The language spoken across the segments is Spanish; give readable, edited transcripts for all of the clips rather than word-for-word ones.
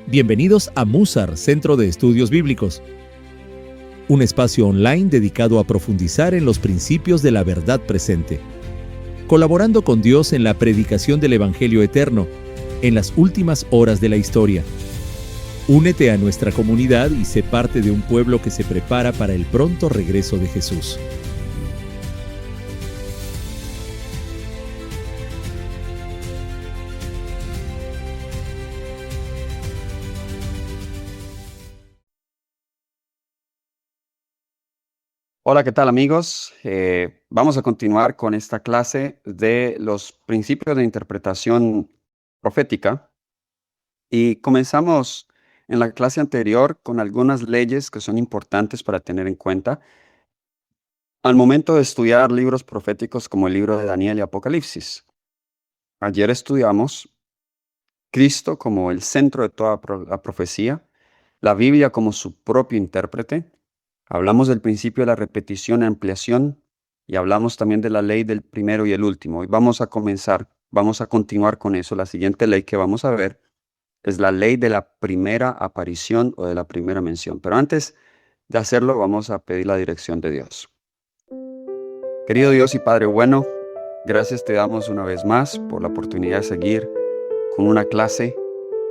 Bienvenidos a Musar, Centro de Estudios Bíblicos, un espacio online dedicado a profundizar en los principios de la verdad presente, colaborando con Dios en la predicación del Evangelio eterno en las últimas horas de la historia. Únete a nuestra comunidad y sé parte de un pueblo que se prepara para el pronto regreso de Jesús. Hola, ¿qué tal amigos? Vamos a continuar con esta clase de los principios de interpretación profética y comenzamos en la clase anterior con algunas leyes que son importantes para tener en cuenta al momento de estudiar libros proféticos como el libro de Daniel y Apocalipsis. Ayer estudiamos Cristo como el centro de toda la profecía, la Biblia como su propio intérprete. Hablamos del principio de la repetición y ampliación y hablamos también de la ley del primero y el último. Y vamos a continuar con eso. La siguiente ley que vamos a ver es la ley de la primera aparición o de la primera mención. Pero antes de hacerlo, vamos a pedir la dirección de Dios. Querido Dios y Padre bueno, gracias te damos una vez más por la oportunidad de seguir con una clase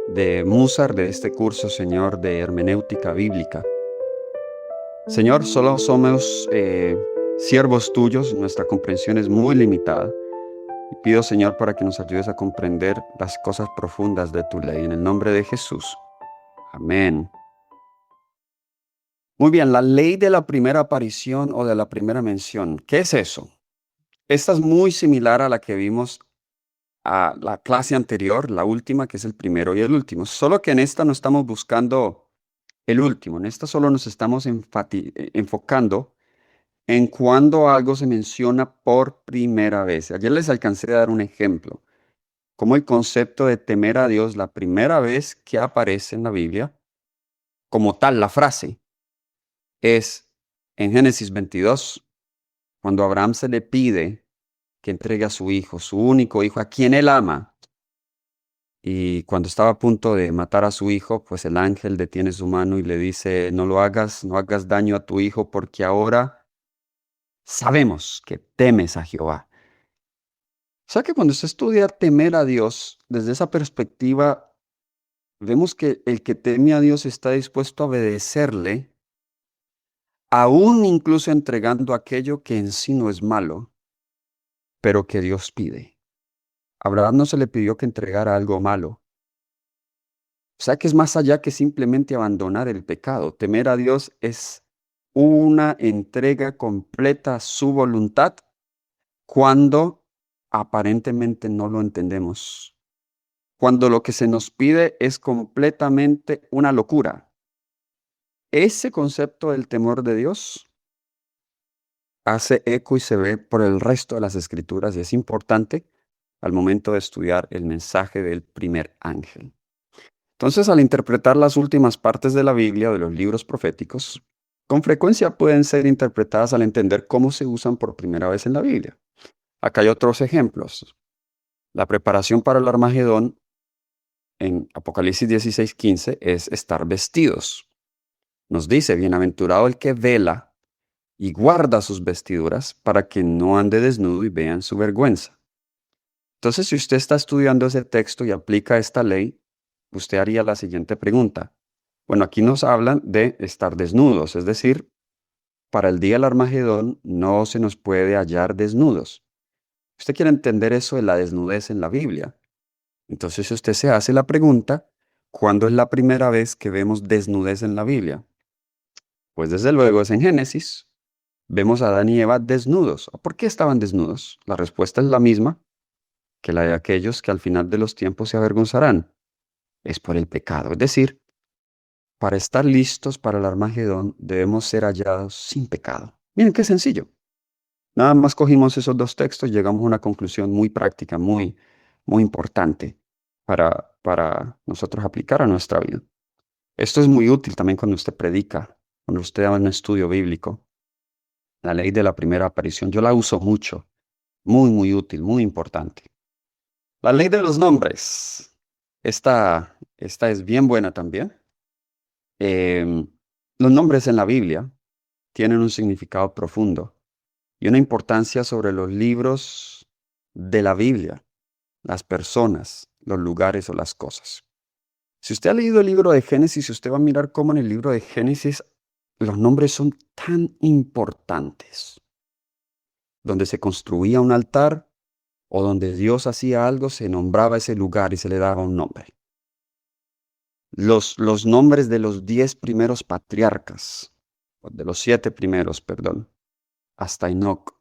de Musar, de este curso, Señor, de hermenéutica bíblica. Señor, solo somos siervos tuyos, nuestra comprensión es muy limitada. Y pido, Señor, para que nos ayudes a comprender las cosas profundas de tu ley. En el nombre de Jesús. Amén. Muy bien, la ley de la primera aparición o de la primera mención. ¿Qué es eso? Esta es muy similar a la que vimos a la clase anterior, la última, que es el primero y el último. Solo que en esta no estamos buscando el último. En esta solo nos estamos enfocando en cuando algo se menciona por primera vez. Ayer les alcancé a dar un ejemplo, como el concepto de temer a Dios, la primera vez que aparece en la Biblia, como tal, la frase, es en Génesis 22, cuando a Abraham se le pide que entregue a su hijo, su único hijo, a quien él ama. Y cuando estaba a punto de matar a su hijo, pues el ángel detiene su mano y le dice, no lo hagas, no hagas daño a tu hijo, porque ahora sabemos que temes a Jehová. O sea que cuando se estudia temer a Dios, desde esa perspectiva, vemos que el que teme a Dios está dispuesto a obedecerle, aún incluso entregando aquello que en sí no es malo, pero que Dios pide. A Abraham no se le pidió que entregara algo malo. O sea que es más allá que simplemente abandonar el pecado. Temer a Dios es una entrega completa a su voluntad cuando aparentemente no lo entendemos. Cuando lo que se nos pide es completamente una locura. Ese concepto del temor de Dios hace eco y se ve por el resto de las escrituras y es importante al momento de estudiar el mensaje del primer ángel. Entonces, al interpretar las últimas partes de la Biblia, de los libros proféticos, con frecuencia pueden ser interpretadas al entender cómo se usan por primera vez en la Biblia. Acá hay otros ejemplos. La preparación para el Armagedón en Apocalipsis 16:15 es estar vestidos. Nos dice, bienaventurado el que vela y guarda sus vestiduras para que no ande desnudo y vean su vergüenza. Entonces, si usted está estudiando ese texto y aplica esta ley, usted haría la siguiente pregunta. Bueno, aquí nos hablan de estar desnudos, es decir, para el día del Armagedón no se nos puede hallar desnudos. Usted quiere entender eso de la desnudez en la Biblia. Entonces, si usted se hace la pregunta, ¿cuándo es la primera vez que vemos desnudez en la Biblia? Pues desde luego es en Génesis. Vemos a Adán y Eva desnudos. ¿Por qué estaban desnudos? La respuesta es la misma que la de aquellos que al final de los tiempos se avergonzarán. Es por el pecado. Es decir, para estar listos para el Armagedón debemos ser hallados sin pecado. Miren qué sencillo. Nada más cogimos esos dos textos y llegamos a una conclusión muy práctica, muy importante para nosotros aplicar a nuestra vida. Esto es muy útil también cuando usted predica, cuando usted da un estudio bíblico. La ley de la primera aparición, yo la uso mucho. Muy útil, muy importante. La ley de los nombres. Esta Esta es bien buena también. Em, los nombres en la Biblia tienen un significado profundo y una importancia sobre los libros de la Biblia, las personas, los lugares o las cosas. Si usted ha leído el libro de Génesis, usted va a mirar cómo en el libro de Génesis los nombres son tan importantes. Donde se construía un altar o donde Dios hacía algo, se nombraba ese lugar y se le daba un nombre. Los nombres de los 10 primeros patriarcas, o de los 7 primeros, perdón, hasta Enoc.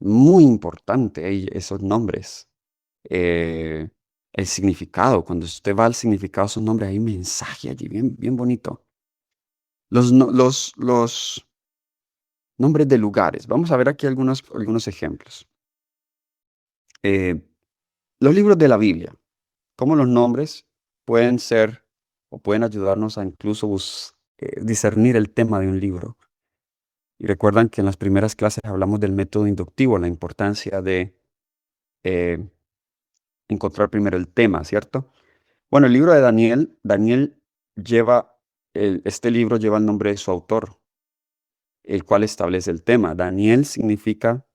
Muy importante esos nombres. Eh, el significado, cuando usted va al significado de esos nombres, hay un mensaje allí bien, bien bonito. Los nombres de lugares. Vamos a ver aquí algunos ejemplos. Los libros de la Biblia, cómo los nombres pueden ser o pueden ayudarnos a incluso discernir el tema de un libro. Y recuerdan que en las primeras clases hablamos del método inductivo, la importancia de eh, encontrar primero el tema, ¿cierto? Bueno, el libro de Daniel, este libro lleva el nombre de su autor, el cual establece el tema. Daniel significa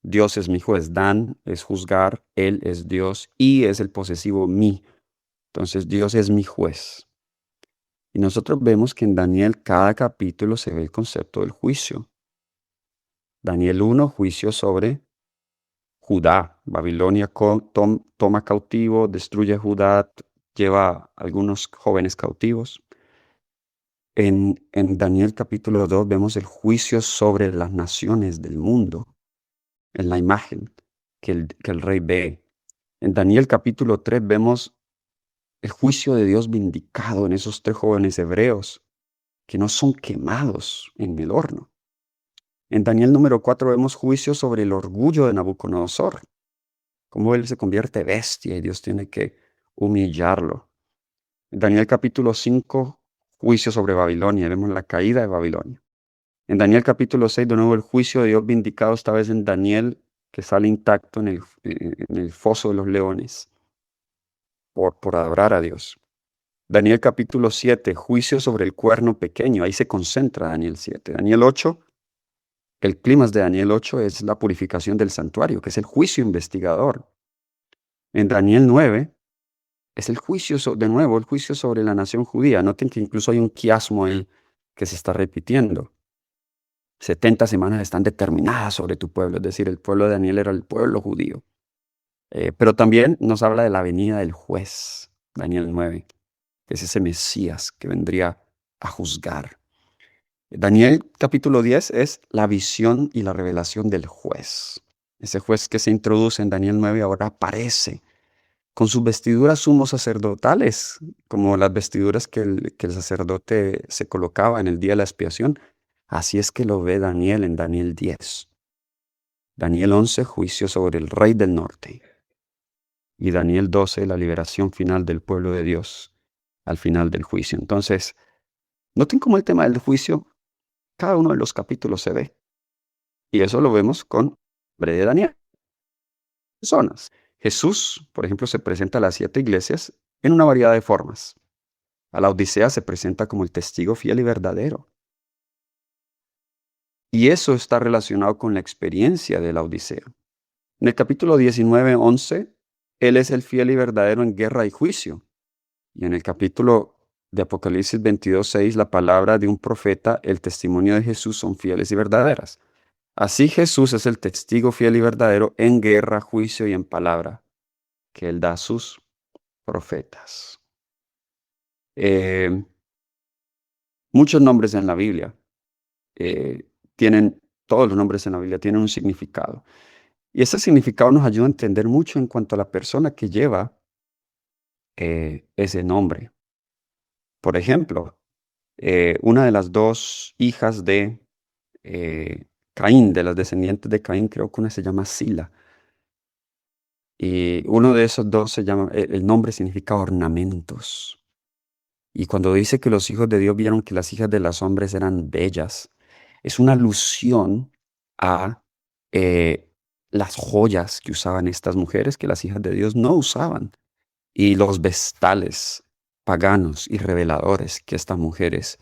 Dios es mi juez. Dan es juzgar, Él es Dios y es el posesivo mi. Entonces Dios es mi juez. Y nosotros vemos que en Daniel cada capítulo se ve el concepto del juicio. Daniel 1, juicio sobre Judá. Babilonia toma cautivo, destruye Judá, lleva a algunos jóvenes cautivos. En Daniel capítulo 2 vemos el juicio sobre las naciones del mundo, en la imagen que el rey ve. En Daniel capítulo 3 vemos el juicio de Dios vindicado en esos 3 jóvenes hebreos que no son quemados en el horno. En Daniel número 4 vemos juicio sobre el orgullo de Nabucodonosor, cómo él se convierte bestia y Dios tiene que humillarlo. En Daniel capítulo 5, juicio sobre Babilonia, vemos la caída de Babilonia. En Daniel capítulo 6, de nuevo el juicio de Dios vindicado, esta vez en Daniel, que sale intacto en el foso de los leones, por adorar a Dios. Daniel capítulo 7, juicio sobre el cuerno pequeño, ahí se concentra Daniel 7. Daniel 8, el clímax de Daniel 8 es la purificación del santuario, que es el juicio investigador. En Daniel 9 es el juicio, de nuevo, el juicio sobre la nación judía. Noten que incluso hay un quiasmo ahí que se está repitiendo. 70 semanas están determinadas sobre tu pueblo, es decir, el pueblo de Daniel era el pueblo judío. Pero también nos habla de la venida del juez, Daniel 9, que es ese Mesías que vendría a juzgar. Daniel capítulo 10 es la visión y la revelación del juez. Ese juez que se introduce en Daniel 9 ahora aparece con sus vestiduras sumos sacerdotales, como las vestiduras que el sacerdote se colocaba en el día de la expiación. Así es que lo ve Daniel en Daniel 10. Daniel 11, juicio sobre el rey del norte. Y Daniel 12, la liberación final del pueblo de Dios al final del juicio. Entonces, noten cómo el tema del juicio, cada uno de los capítulos se ve. Y eso lo vemos con el nombre de Daniel. Personas. Jesús, por ejemplo, se presenta a las 7 iglesias en una variedad de formas. A la Odisea se presenta como el testigo fiel y verdadero. Y eso está relacionado con la experiencia de la Odisea. En el capítulo 19, 11, Él es el fiel y verdadero en guerra y juicio. Y en el capítulo de Apocalipsis 22, 6, la palabra de un profeta, el testimonio de Jesús son fieles y verdaderas. Así Jesús es el testigo fiel y verdadero en guerra, juicio y en palabra que Él da a sus profetas. Muchos nombres en la Biblia todos los nombres en la Biblia tienen un significado. Y ese significado nos ayuda a entender mucho en cuanto a la persona que lleva ese nombre. Por ejemplo, una de las 2 hijas de Caín, de las descendientes de Caín, creo que una se llama Sila. Y uno de esos 2 se llama, el nombre significa ornamentos. Y cuando dice que los hijos de Dios vieron que las hijas de los hombres eran bellas, es una alusión a las joyas que usaban estas mujeres, que las hijas de Dios no usaban, y los vestales paganos y reveladores que estas mujeres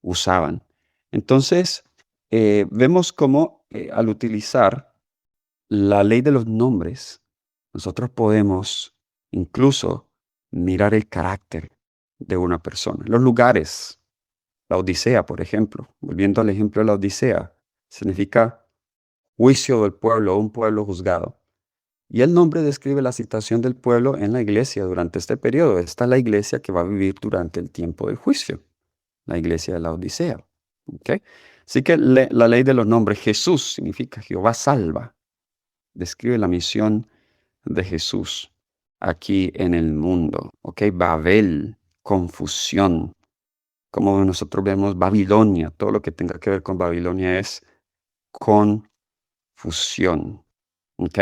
usaban. Entonces, vemos cómo al utilizar la ley de los nombres, nosotros podemos incluso mirar el carácter de una persona. Los lugares, la Odisea, por ejemplo, volviendo al ejemplo de la Odisea, significa juicio del pueblo, un pueblo juzgado. Y el nombre describe la situación del pueblo en la iglesia durante este periodo. Esta es la iglesia que va a vivir durante el tiempo del juicio, la iglesia de la Odisea. ¿Ok? Así que la ley de los nombres, Jesús significa Jehová salva, describe la misión de Jesús aquí en el mundo. ¿Ok? Babel, confusión. Como nosotros vemos Babilonia, todo lo que tenga que ver con Babilonia es confusión. ¿Ok?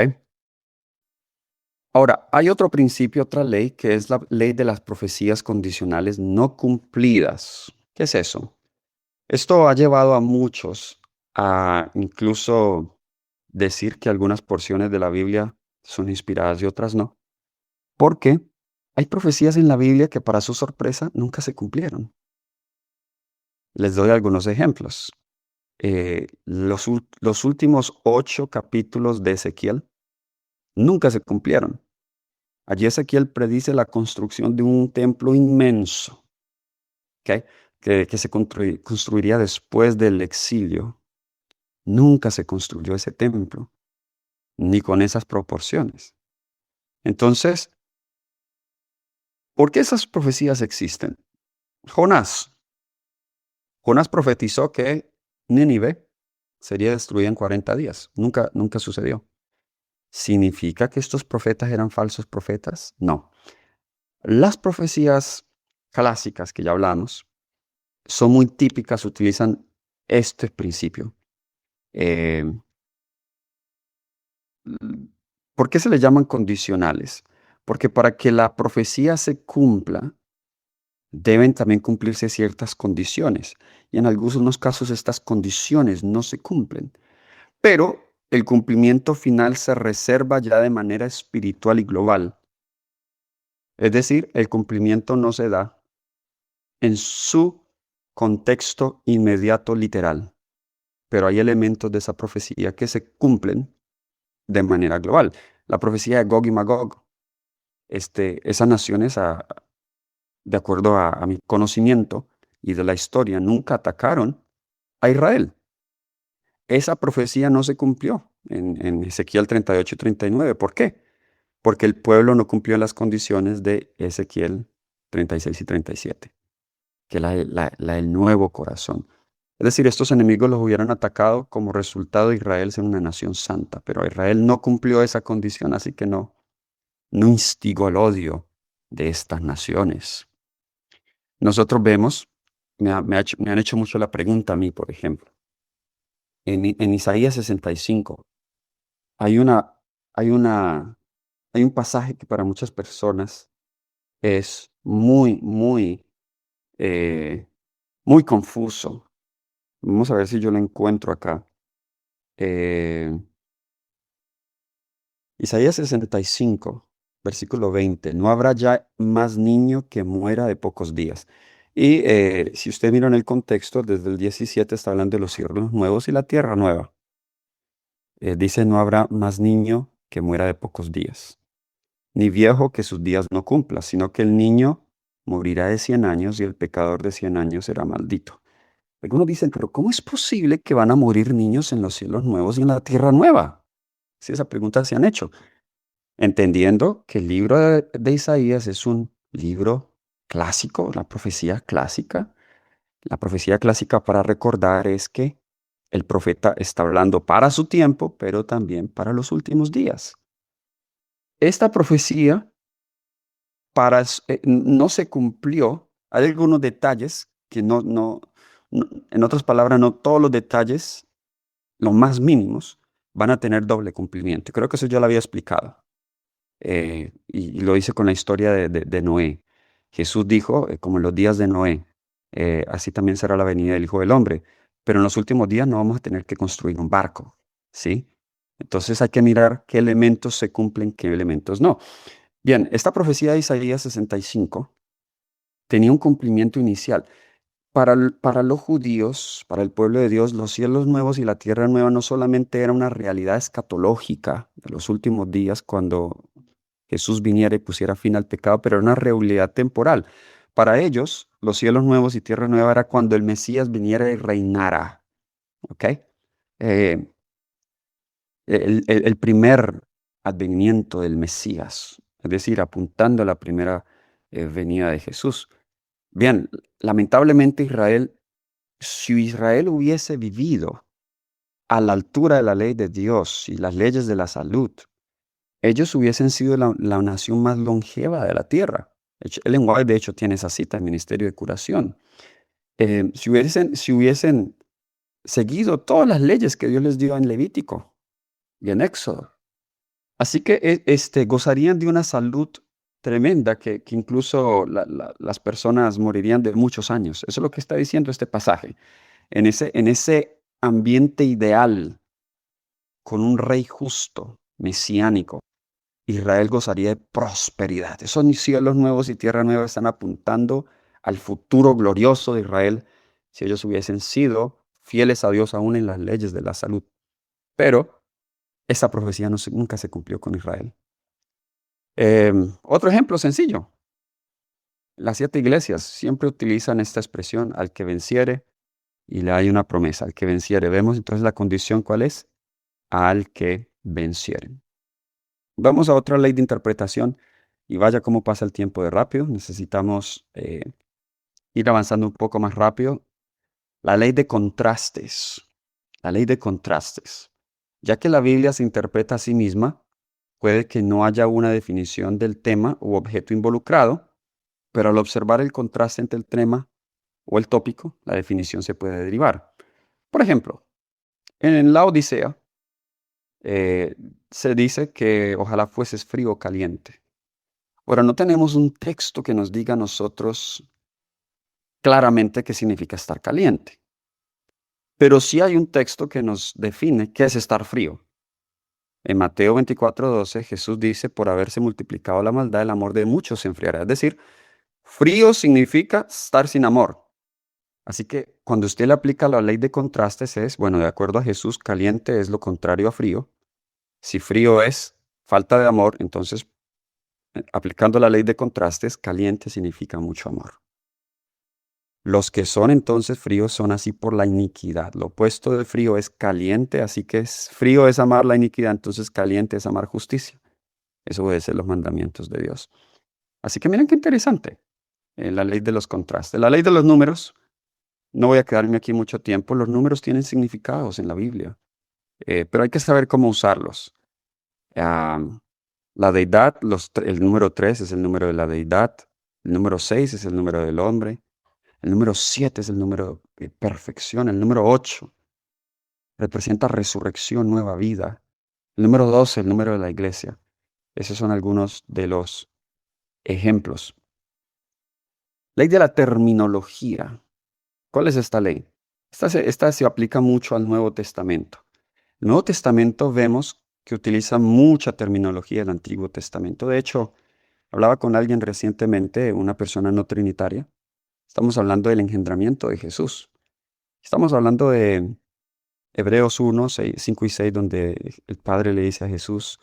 Ahora, hay otro principio, otra ley, que es la ley de las profecías condicionales no cumplidas. ¿Qué es eso? Esto ha llevado a muchos a incluso decir que algunas porciones de la Biblia son inspiradas y otras no. Porque hay profecías en la Biblia que para su sorpresa nunca se cumplieron. Les doy algunos ejemplos. Los últimos 8 capítulos de Ezequiel nunca se cumplieron. Allí Ezequiel predice la construcción de un templo inmenso, ¿ok? que se construiría después del exilio. Nunca se construyó ese templo, ni con esas proporciones. Entonces, ¿por qué esas profecías existen? Jonás. Jonás profetizó que Nínive sería destruida en 40 días. Nunca sucedió. ¿Significa que estos profetas eran falsos profetas? No. Las profecías clásicas que ya hablamos son muy típicas, utilizan este principio. Eh, ¿Por qué se le llaman condicionales? Porque para que la profecía se cumpla, deben también cumplirse ciertas condiciones. Y en algunos casos estas condiciones no se cumplen. Pero el cumplimiento final se reserva ya de manera espiritual y global. Es decir, el cumplimiento no se da en su contexto inmediato literal, pero hay elementos de esa profecía que se cumplen de manera global. La profecía de Gog y Magog, esas naciones, de acuerdo a mi conocimiento y de la historia, nunca atacaron a Israel. Esa profecía no se cumplió en Ezequiel 38 y 39. ¿Por qué? Porque el pueblo no cumplió las condiciones de Ezequiel 36 y 37, que es el nuevo corazón. Es decir, estos enemigos los hubieran atacado como resultado de Israel ser una nación santa, pero Israel no cumplió esa condición, así que no instigó el odio de estas naciones. Nosotros vemos, me han hecho mucho la pregunta a mí, por ejemplo, en Isaías 65 hay una, hay una, hay un pasaje que para muchas personas es eh, muy confuso. Vamos a ver si yo lo encuentro acá. Eh, Isaías 65, versículo 20. No habrá ya más niño que muera de pocos días. Y si usted mira en el contexto, desde el 17 está hablando de los cielos nuevos y la tierra nueva. Dice, no habrá más niño que muera de pocos días, ni viejo que sus días no cumpla, sino que el niño morirá de 100 años y el pecador de 100 años será maldito. Algunos dicen, pero ¿cómo es posible que van a morir niños en los cielos nuevos y en la tierra nueva? Si esa pregunta se han hecho. Entendiendo que el libro de Isaías es un libro clásico, la profecía clásica. La profecía clásica para recordar es que el profeta está hablando para su tiempo, pero también para los últimos días. Esta profecía no se cumplió. Hay algunos detalles que en otras palabras, no todos los detalles, los más mínimos, van a tener doble cumplimiento. Creo que eso ya lo había explicado. Y lo hice con la historia de Noé. Jesús dijo, como en los días de Noé, así también será la venida del Hijo del Hombre. Pero en los últimos días no vamos a tener que construir un barco, ¿sí? Entonces hay que mirar qué elementos se cumplen, qué elementos no. Bien, esta profecía de Isaías 65 tenía un cumplimiento inicial. Para los judíos, para el pueblo de Dios, los cielos nuevos y la tierra nueva no solamente era una realidad escatológica de los últimos días cuando Jesús viniera y pusiera fin al pecado, pero era una realidad temporal. Para ellos, los cielos nuevos y tierra nueva era cuando el Mesías viniera y reinara. ¿Ok? Eh, el primer advenimiento del Mesías, es decir, apuntando a la primera venida de Jesús. Bien, lamentablemente si Israel hubiese vivido a la altura de la ley de Dios y las leyes de la salud, ellos hubiesen sido la nación más longeva de la tierra. Ellen White, de hecho, tiene esa cita, el Ministerio de Curación. Si hubiesen seguido todas las leyes que Dios les dio en Levítico y en Éxodo. Así que gozarían de una salud tremenda que incluso las personas morirían de muchos años. Eso es lo que está diciendo este pasaje. En ese ambiente ideal, con un rey justo, mesiánico, Israel gozaría de prosperidad. Esos cielos nuevos y tierra nueva están apuntando al futuro glorioso de Israel si ellos hubiesen sido fieles a Dios aún en las leyes de la salud. Pero esa profecía nunca se cumplió con Israel. Otro ejemplo sencillo. Las 7 iglesias siempre utilizan esta expresión, al que venciere, y le hay una promesa, al que venciere. Vemos entonces la condición, ¿cuál es? Al que venciere. Vamos a otra ley de interpretación, y vaya cómo pasa el tiempo de rápido. Necesitamos ir avanzando un poco más rápido. La ley de contrastes. La ley de contrastes. Ya que la Biblia se interpreta a sí misma, puede que no haya una definición del tema u objeto involucrado, pero al observar el contraste entre el tema o el tópico, la definición se puede derivar. Por ejemplo, en la Odisea se dice que ojalá fueses frío o caliente. Ahora, no tenemos un texto que nos diga a nosotros claramente qué significa estar caliente, pero sí hay un texto que nos define qué es estar frío. En Mateo 24:12, Jesús dice, por haberse multiplicado la maldad, el amor de muchos se enfriará. Es decir, frío significa estar sin amor. Así que cuando usted le aplica la ley de contrastes bueno, de acuerdo a Jesús, caliente es lo contrario a frío. Si frío es falta de amor, entonces aplicando la ley de contrastes, caliente significa mucho amor. Los que son entonces fríos son así por la iniquidad. Lo opuesto de frío es caliente, así que frío es amar la iniquidad, entonces caliente es amar justicia. Eso obedece los mandamientos de Dios. Así que miren qué interesante, la ley de los contrastes. La ley de los números, no voy a quedarme aquí mucho tiempo, los números tienen significados en la Biblia, pero hay que saber cómo usarlos. La deidad, el número 3 es el número de la deidad, el número 6 es el número del hombre, el número 7 es el número de perfección, el número 8 representa resurrección, nueva vida, el número 12 el número de la iglesia. Esos son algunos de los ejemplos. Ley de la terminología. ¿Cuál es esta ley? Esta se aplica mucho al Nuevo Testamento. El Nuevo Testamento vemos que utiliza mucha terminología del Antiguo Testamento. De hecho, hablaba con alguien recientemente, una persona no trinitaria. Estamos hablando del engendramiento de Jesús. Estamos hablando de Hebreos 1, 5 y 6, donde el Padre le dice a Jesús,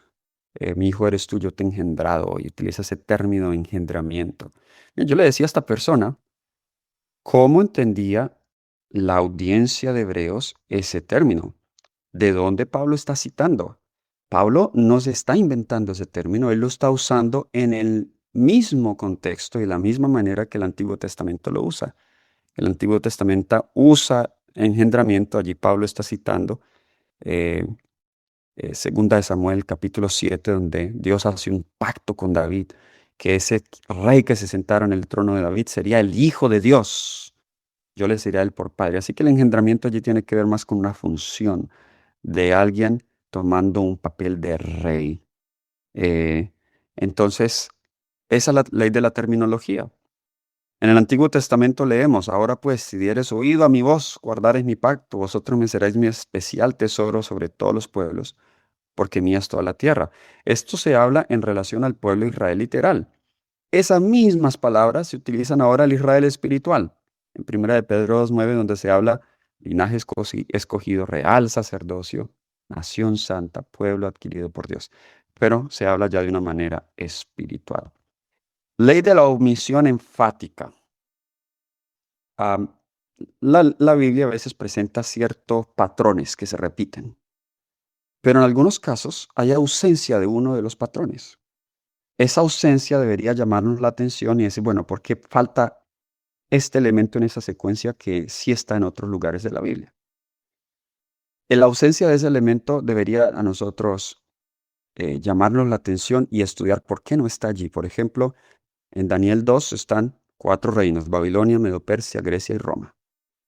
mi hijo eres tú, yo te he engendrado, y utiliza ese término engendramiento. Yo le decía a esta persona, ¿cómo entendía la audiencia de Hebreos ese término? ¿De dónde Pablo está citando? Pablo no se está inventando ese término, él lo está usando en el mismo contexto y la misma manera que el Antiguo Testamento lo usa. El Antiguo Testamento usa engendramiento, allí Pablo está citando Segunda de Samuel capítulo 7, donde Dios hace un pacto con David, que ese rey que se sentara en el trono de David sería el Hijo de Dios. Yo le sería él por padre. Así que el engendramiento allí tiene que ver más con una función de alguien tomando un papel de rey. Entonces, esa es la ley de la terminología. En el Antiguo Testamento leemos, ahora pues, si dieres oído a mi voz, guardaréis mi pacto, vosotros me seréis mi especial tesoro sobre todos los pueblos, porque mía es toda la tierra. Esto se habla en relación al pueblo de Israel literal. Esas mismas palabras se utilizan ahora al Israel espiritual. En 1 de Pedro 2:9, donde se habla linaje escogido, real sacerdocio, nación santa, pueblo adquirido por Dios. Pero se habla ya de una manera espiritual. Ley de la omisión enfática. Am, la Biblia a veces presenta ciertos patrones que se repiten, pero en algunos casos hay ausencia de uno de los patrones. Esa ausencia debería llamarnos la atención y decir, bueno, ¿por qué falta este elemento en esa secuencia que sí está en otros lugares de la Biblia? La ausencia de ese elemento debería a nosotros llamarnos la atención y estudiar por qué no está allí. Por ejemplo, en Daniel 2 están 4 reinos: Babilonia, Medo-Persia, Grecia y Roma.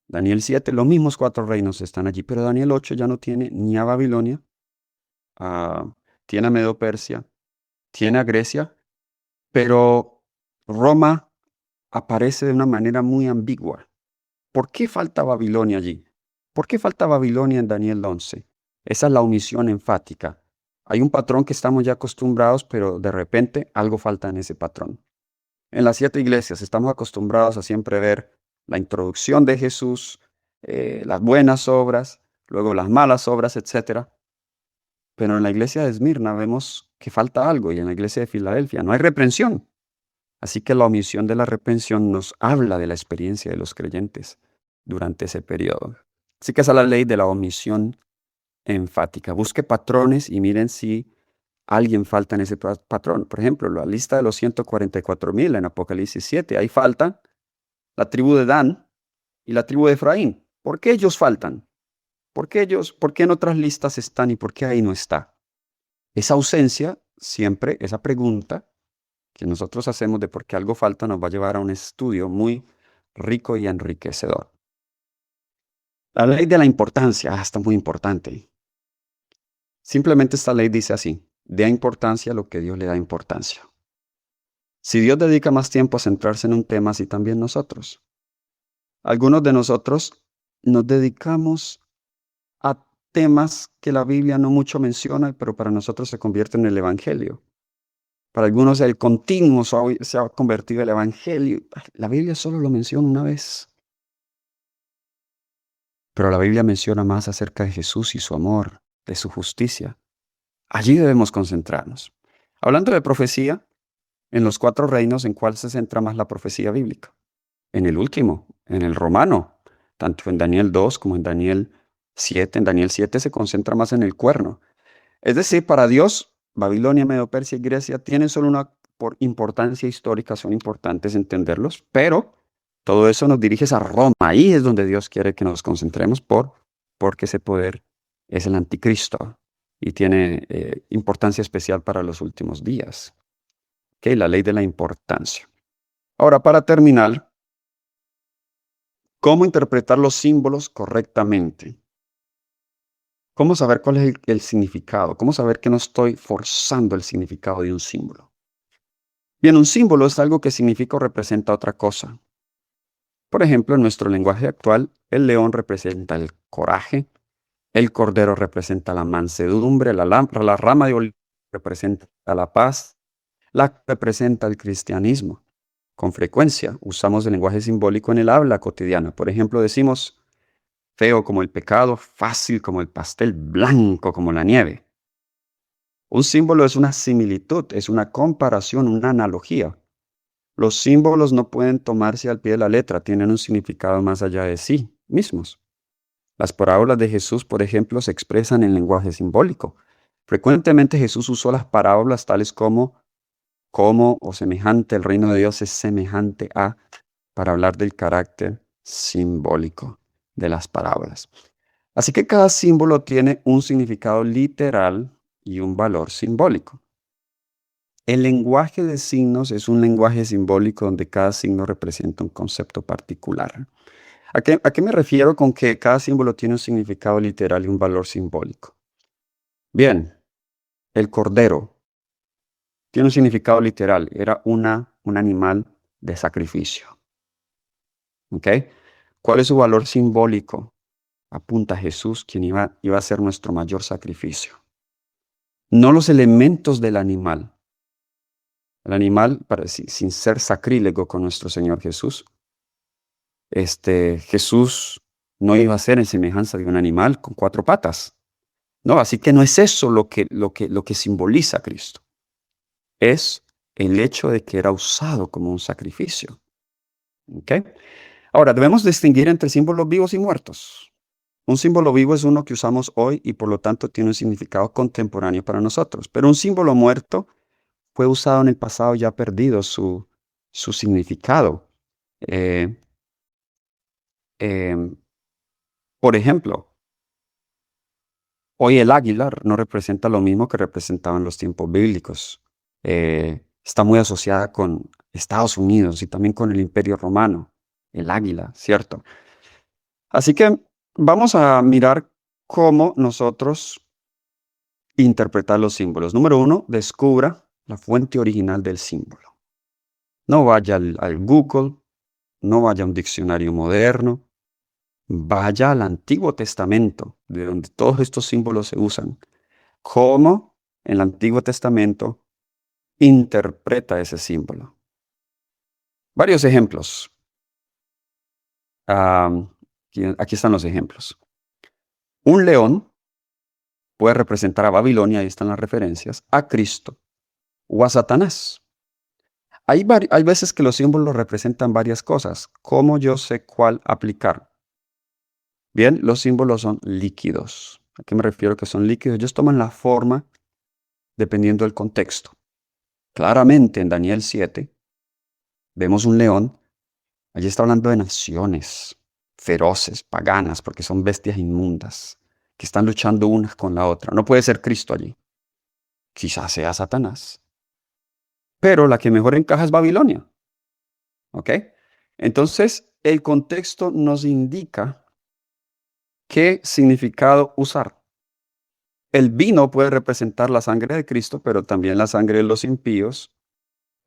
Daniel 7, los mismos 4 reinos están allí, pero Daniel 8 ya no tiene ni a Babilonia, tiene a Medo-Persia, tiene a Grecia, pero Roma aparece de una manera muy ambigua. ¿Por qué falta Babilonia allí? ¿Por qué falta Babilonia en Daniel 11? Esa es la omisión enfática. Hay un patrón que estamos ya acostumbrados, pero de repente algo falta en ese patrón. En las 7 iglesias estamos acostumbrados a siempre ver la introducción de Jesús, las buenas obras, luego las malas obras, etc. Pero en la iglesia de Esmirna vemos que falta algo, y en la iglesia de Filadelfia no hay reprensión. Así que la omisión de la reprensión nos habla de la experiencia de los creyentes durante ese periodo. Así que esa es la ley de la omisión enfática. Busque patrones y miren si alguien falta en ese patrón. Por ejemplo, la lista de los 144,000 en Apocalipsis 7, ahí faltan la tribu de Dan y la tribu de Efraín. ¿Por qué ellos faltan? ¿Por qué en otras listas están y por qué ahí no está? Esa ausencia, siempre, esa pregunta que nosotros hacemos de por qué algo falta, nos va a llevar a un estudio muy rico y enriquecedor. La ley de la importancia, está muy importante. Simplemente esta ley dice así: dé importancia a lo que Dios le da importancia. Si Dios dedica más tiempo a centrarse en un tema, así también nosotros. Algunos de nosotros nos dedicamos a temas que la Biblia no mucho menciona, pero para nosotros se convierte en el Evangelio. Para algunos el continuo se ha convertido en el Evangelio. La Biblia solo lo menciona una vez. Pero la Biblia menciona más acerca de Jesús y su amor, de su justicia. Allí debemos concentrarnos. Hablando de profecía, en los 4 reinos, ¿en cuál se centra más la profecía bíblica? En el último, en el romano. Tanto en Daniel 2 como en Daniel 7. En Daniel 7 se concentra más en el cuerno. Es decir, para Dios, Babilonia, Medo-Persia y Grecia tienen solo una importancia histórica, son importantes entenderlos, pero todo eso nos dirige a Roma. Ahí es donde Dios quiere que nos concentremos porque ese poder es el anticristo y tiene importancia especial para los últimos días. ¿Okay? La ley de la importancia. Ahora, para terminar, ¿cómo interpretar los símbolos correctamente? ¿Cómo saber cuál es el significado? ¿Cómo saber que no estoy forzando el significado de un símbolo? Bien, un símbolo es algo que significa o representa otra cosa. Por ejemplo, en nuestro lenguaje actual, el león representa el coraje, el cordero representa la mansedumbre, la rama de olivo representa la paz, la representa el cristianismo. Con frecuencia usamos el lenguaje simbólico en el habla cotidiana. Por ejemplo, decimos feo como el pecado, fácil como el pastel, blanco como la nieve. Un símbolo es una similitud, es una comparación, una analogía. Los símbolos no pueden tomarse al pie de la letra, tienen un significado más allá de sí mismos. Las parábolas de Jesús, por ejemplo, se expresan en lenguaje simbólico. Frecuentemente Jesús usó las parábolas tales como o semejante, el reino de Dios es semejante a, para hablar del carácter simbólico de las parábolas. Así que cada símbolo tiene un significado literal y un valor simbólico. El lenguaje de signos es un lenguaje simbólico donde cada signo representa un concepto particular. ¿A qué me refiero con que cada símbolo tiene un significado literal y un valor simbólico? Bien, el cordero tiene un significado literal, era un animal de sacrificio. ¿Ok? ¿Cuál es su valor simbólico? Apunta a Jesús, quien iba a ser nuestro mayor sacrificio. No los elementos del animal, El animal, sin ser sacrílego con nuestro Señor Jesús, Jesús no iba a ser en semejanza de un animal con 4 patas. No, así que no es eso lo que simboliza Cristo. Es el hecho de que era usado como un sacrificio. ¿Ok? Ahora, debemos distinguir entre símbolos vivos y muertos. Un símbolo vivo es uno que usamos hoy y por lo tanto tiene un significado contemporáneo para nosotros. Pero un símbolo muerto fue usado en el pasado y ha perdido su significado. Eh, em, por ejemplo, hoy el águila no representa lo mismo que representaba en los tiempos bíblicos. Está muy asociada con Estados Unidos y también con el Imperio Romano, el águila, ¿cierto? Así que vamos a mirar cómo nosotros interpretar los símbolos. Número 1, descubra la fuente original del símbolo. No vaya al Google, no vaya a un diccionario moderno, vaya al Antiguo Testamento, de donde todos estos símbolos se usan. ¿Cómo el Antiguo Testamento interpreta ese símbolo? Varios ejemplos. Aquí están los ejemplos. Un león puede representar a Babilonia, ahí están las referencias, a Cristo o a Satanás. Hay veces que los símbolos representan varias cosas. ¿Cómo yo sé cuál aplicar? Bien, los símbolos son líquidos. ¿A qué me refiero que son líquidos? Ellos toman la forma dependiendo del contexto. Claramente en Daniel 7 vemos un león. Allí está hablando de naciones feroces, paganas, porque son bestias inmundas, que están luchando unas con la otra. No puede ser Cristo allí. Quizás sea Satanás. Pero la que mejor encaja es Babilonia. ¿Ok? Entonces, el contexto nos indica qué significado usar. El vino puede representar la sangre de Cristo, pero también la sangre de los impíos,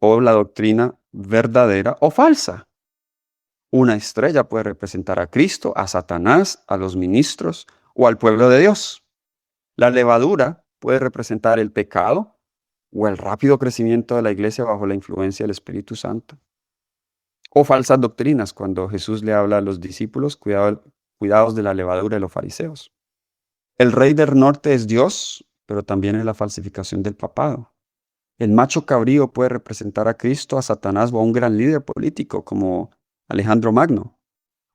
o la doctrina verdadera o falsa. Una estrella puede representar a Cristo, a Satanás, a los ministros o al pueblo de Dios. La levadura puede representar el pecado o el rápido crecimiento de la iglesia bajo la influencia del Espíritu Santo. O falsas doctrinas, cuando Jesús le habla a los discípulos, cuidados de la levadura de los fariseos. El rey del norte es Dios, pero también es la falsificación del papado. El macho cabrío puede representar a Cristo, a Satanás o a un gran líder político como Alejandro Magno.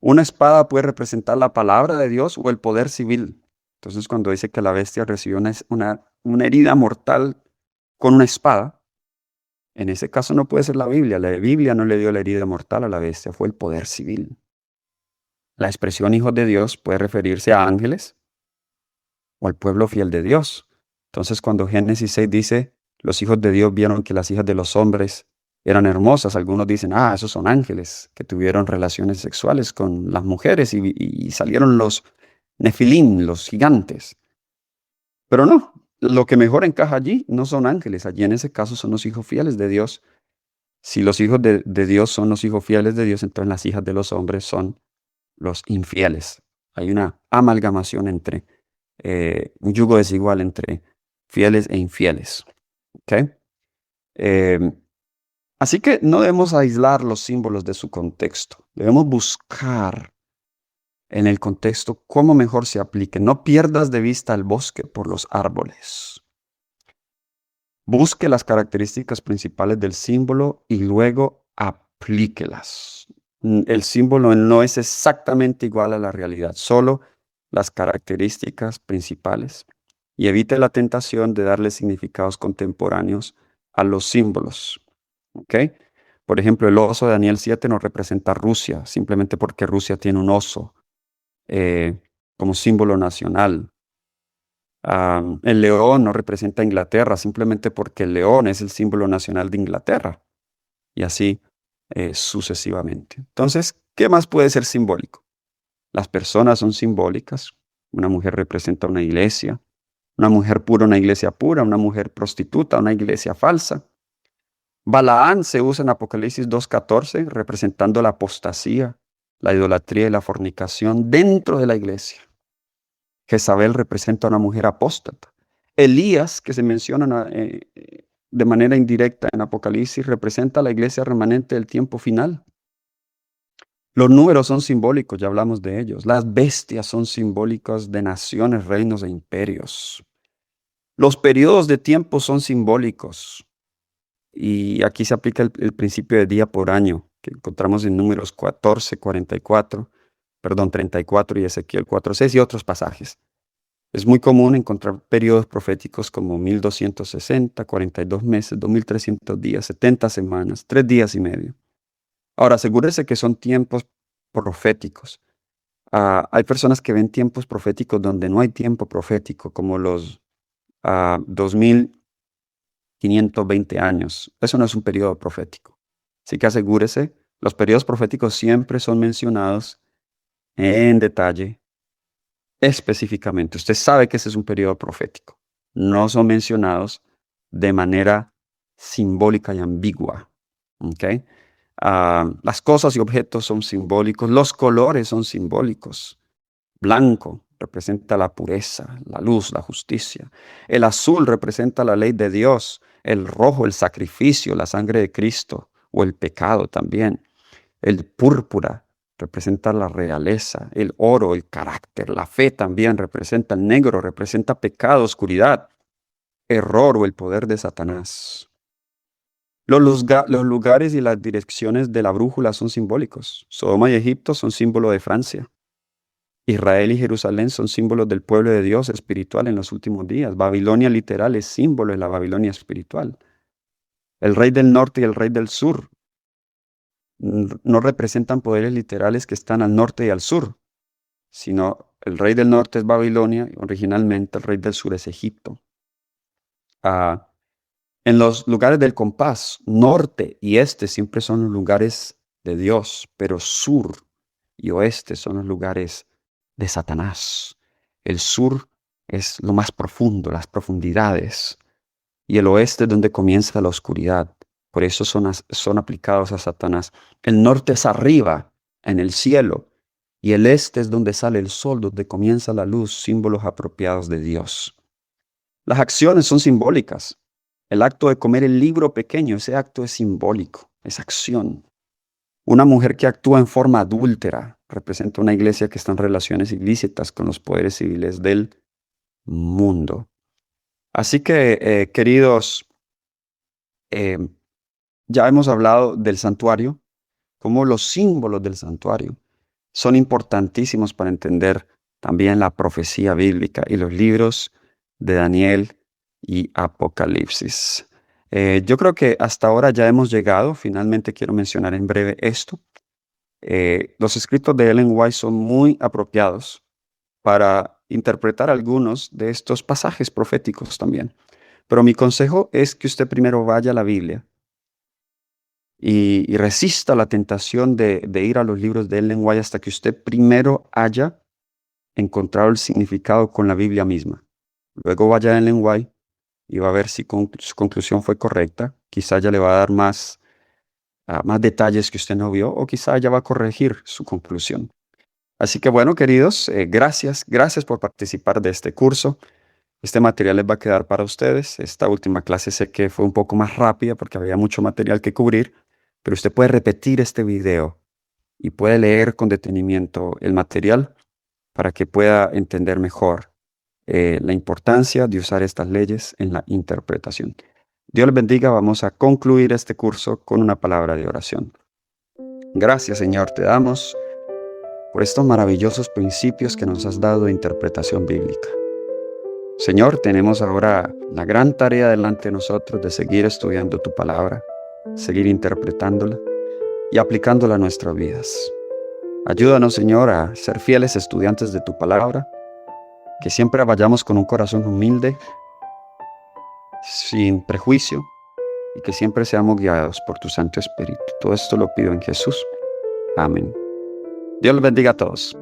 Una espada puede representar la palabra de Dios o el poder civil. Entonces, cuando dice que la bestia recibió una herida mortal con una espada, en ese caso no puede ser la Biblia. La Biblia no le dio la herida mortal a la bestia, fue el poder civil. La expresión hijos de Dios puede referirse a ángeles o al pueblo fiel de Dios. Entonces, cuando Génesis 6 dice, los hijos de Dios vieron que las hijas de los hombres eran hermosas, algunos dicen, esos son ángeles que tuvieron relaciones sexuales con las mujeres y salieron los nefilim, los gigantes. Pero no, lo que mejor encaja allí no son ángeles, allí en ese caso son los hijos fieles de Dios. Si los hijos de Dios son los hijos fieles de Dios, entonces las hijas de los hombres son los infieles. Hay una amalgamación entre, un yugo desigual entre fieles e infieles. ¿Okay? Así que no debemos aislar los símbolos de su contexto. Debemos buscar en el contexto cómo mejor se aplique. No pierdas de vista el bosque por los árboles. Busque las características principales del símbolo y luego aplíquelas. El símbolo no es exactamente igual a la realidad, solo las características principales. Y evite la tentación de darle significados contemporáneos a los símbolos. ¿Ok? Por ejemplo, el oso de Daniel 7 no representa Rusia, simplemente porque Rusia tiene un oso como símbolo nacional. El león no representa Inglaterra, simplemente porque el león es el símbolo nacional de Inglaterra. Y así sucesivamente. Entonces, ¿qué más puede ser simbólico? Las personas son simbólicas. Una mujer representa una iglesia. Una mujer pura, una iglesia pura. Una mujer prostituta, una iglesia falsa. Balaán se usa en Apocalipsis 2:14, representando la apostasía, la idolatría y la fornicación dentro de la iglesia. Jezabel representa a una mujer apóstata. Elías, que se menciona de manera indirecta en Apocalipsis, representa a la iglesia remanente del tiempo final. Los números son simbólicos, ya hablamos de ellos. Las bestias son simbólicas de naciones, reinos e imperios. Los periodos de tiempo son simbólicos. Y aquí se aplica el principio de día por año, que encontramos en Números 14, 34 y Ezequiel 4:6 y otros pasajes. Es muy común encontrar periodos proféticos como 1260, 42 meses, 2300 días, 70 semanas, 3 días y medio. Ahora, asegúrese que son tiempos proféticos. Hay personas que ven tiempos proféticos donde no hay tiempo profético, como los 2520 años. Eso no es un periodo profético. Así que asegúrese, los periodos proféticos siempre son mencionados en detalle, específicamente. Usted sabe que ese es un periodo profético. No son mencionados de manera simbólica y ambigua. ¿Okay? Las cosas y objetos son simbólicos. Los colores son simbólicos. Blanco representa la pureza, la luz, la justicia. El azul representa la ley de Dios. El rojo, el sacrificio, la sangre de Cristo o el pecado también. El púrpura representa la realeza. El oro, el carácter. La fe también representa. El negro representa pecado, oscuridad, error o el poder de Satanás. Los lugares y las direcciones de la brújula son simbólicos. Sodoma y Egipto son símbolo de Francia. Israel y Jerusalén son símbolos del pueblo de Dios espiritual en los últimos días. Babilonia literal es símbolo de la Babilonia espiritual. El rey del norte y el rey del sur no representan poderes literales que están al norte y al sur, sino el rey del norte es Babilonia y originalmente el rey del sur es Egipto. En los lugares del compás, norte y este siempre son los lugares de Dios, pero sur y oeste son los lugares de Satanás. El sur es lo más profundo, las profundidades, y el oeste es donde comienza la oscuridad. Por eso son aplicados a Satanás. El norte es arriba, en el cielo, y el este es donde sale el sol, donde comienza la luz, símbolos apropiados de Dios. Las acciones son simbólicas. El acto de comer el libro pequeño, ese acto es simbólico, es acción. Una mujer que actúa en forma adúltera representa una iglesia que está en relaciones ilícitas con los poderes civiles del mundo. Así que, queridos, ya hemos hablado del santuario, como los símbolos del santuario son importantísimos para entender también la profecía bíblica y los libros de Daniel y Apocalipsis. Yo creo que hasta ahora ya hemos llegado. Finalmente quiero mencionar en breve esto. Los escritos de Ellen White son muy apropiados para interpretar algunos de estos pasajes proféticos también. Pero mi consejo es que usted primero vaya a la Biblia y resista la tentación de ir a los libros de Ellen White hasta que usted primero haya encontrado el significado con la Biblia misma. Luego vaya a Ellen White y va a ver si su conclusión fue correcta. Quizá ya le va a dar más detalles que usted no vio, o quizá ya va a corregir su conclusión. Así que bueno, queridos, gracias por participar de este curso. Este material les va a quedar para ustedes. Esta última clase sé que fue un poco más rápida porque había mucho material que cubrir, pero usted puede repetir este video y puede leer con detenimiento el material para que pueda entender mejor la importancia de usar estas leyes en la interpretación. Dios les bendiga. Vamos a concluir este curso con una palabra de oración. Gracias, Señor, te damos por estos maravillosos principios que nos has dado de interpretación bíblica. Señor, tenemos ahora la gran tarea delante de nosotros de seguir estudiando tu palabra, seguir interpretándola y aplicándola a nuestras vidas. Ayúdanos, Señor, a ser fieles estudiantes de tu palabra, que siempre vayamos con un corazón humilde, sin prejuicio, y que siempre seamos guiados por tu Santo Espíritu. Todo esto lo pido en Jesús. Amén. Dios los bendiga a todos.